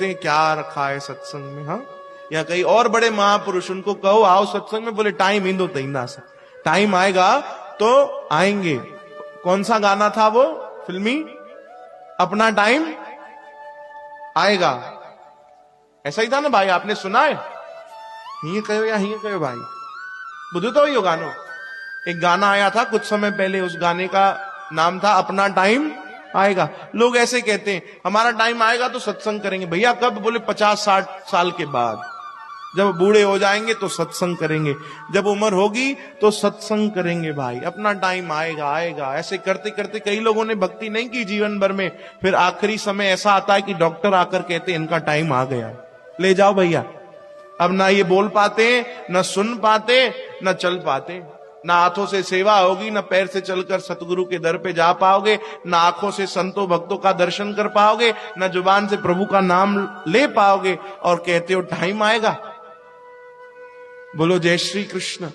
क्या रखा है सत्संग में, हाँ? या कई और बड़े महापुरुष, उनको कहो आओ सत्संग में, बोले टाइम इंदो तईंदा से, टाइम आएगा तो आएंगे। कौन सा गाना था वो फिल्मी, अपना टाइम आएगा, ऐसा ही था ना भाई? आपने सुना है? हिये कहो या हिये कहो भाई, बुझो तो यो गानो। एक गाना आया था कुछ समय पहले, उस गाने का नाम था अपना टाइम आएगा। लोग ऐसे कहते हैं हमारा टाइम आएगा तो सत्संग करेंगे। भैया कब? बोले 50-60 साल के बाद, जब बूढ़े हो जाएंगे तो सत्संग करेंगे, जब उम्र होगी तो सत्संग करेंगे भाई। अपना टाइम आएगा आएगा, ऐसे करते करते कई लोगों ने भक्ति नहीं की जीवन भर में, फिर आखिरी समय ऐसा आता है कि डॉक्टर आकर कहते हैं इनका टाइम आ गया, ले जाओ भैया। अब ना ये बोल पाते, ना सुन पाते, ना चल पाते, ना हाथों से सेवा होगी, ना पैर से चलकर सतगुरु के दर पे जा पाओगे, ना आंखों से संतों भक्तों का दर्शन कर पाओगे, ना जुबान से प्रभु का नाम ले पाओगे, और कहते हो टाइम आएगा। बोलो जय श्री कृष्ण।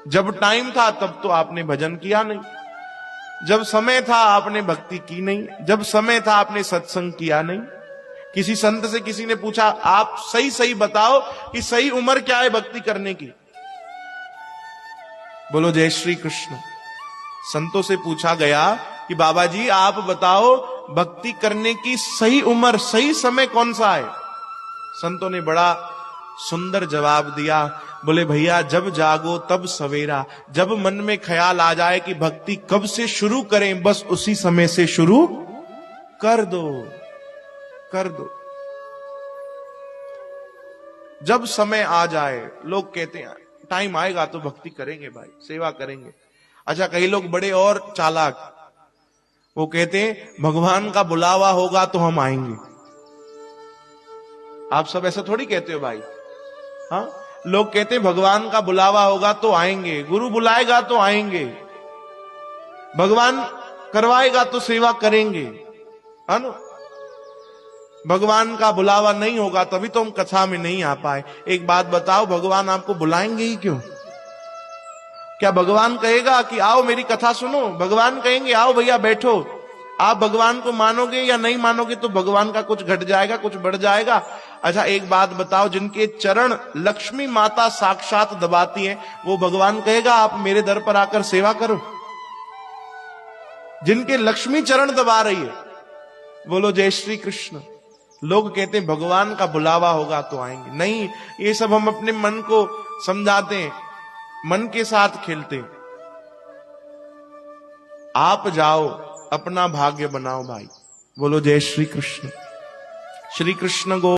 जब टाइम था तब तो आपने भजन किया नहीं, जब समय था आपने भक्ति की नहीं, जब समय था आपने सत्संग किया नहीं। किसी संत से किसी ने पूछा आप सही सही बताओ कि सही उम्र क्या है भक्ति करने की? बोलो जय श्री कृष्ण। संतों से पूछा गया कि बाबा जी आप बताओ भक्ति करने की सही उम्र, सही समय कौन सा है? संतों ने बड़ा सुंदर जवाब दिया। बोले भैया जब जागो तब सवेरा, जब मन में ख्याल आ जाए कि भक्ति कब से शुरू करें, बस उसी समय से शुरू कर दो, कर दो। जब समय आ जाए, लोग कहते हैं टाइम आएगा तो भक्ति करेंगे भाई, सेवा करेंगे। अच्छा, कई लोग बड़े और चालाक, वो कहते हैं भगवान का बुलावा होगा तो हम आएंगे। आप सब ऐसा थोड़ी कहते हो भाई, हाँ? लोग कहते हैं भगवान का बुलावा होगा तो आएंगे, गुरु बुलाएगा तो आएंगे, भगवान करवाएगा तो सेवा करेंगे, है ना? भगवान का बुलावा नहीं होगा तभी तो हम कथा में नहीं आ पाए। एक बात बताओ, भगवान आपको बुलाएंगे ही क्यों? क्या भगवान कहेगा कि आओ मेरी कथा सुनो? भगवान कहेंगे आओ भैया बैठो। आप भगवान को मानोगे या नहीं मानोगे तो भगवान का कुछ घट जाएगा, कुछ बढ़ जाएगा। अच्छा एक बात बताओ, जिनके चरण लक्ष्मी माता साक्षात दबाती है, वो भगवान कहेगा आप मेरे दर पर आकर सेवा करो? जिनके लक्ष्मी चरण दबा रही है, बोलो जय श्री कृष्ण। लोग कहते हैं भगवान का बुलावा होगा तो आएंगे। नहीं, ये सब हम अपने मन को समझाते हैं, मन के साथ खेलते हैं। आप जाओ अपना भाग्य बनाओ भाई। बोलो जय श्री कृष्ण। श्री कृष्ण गो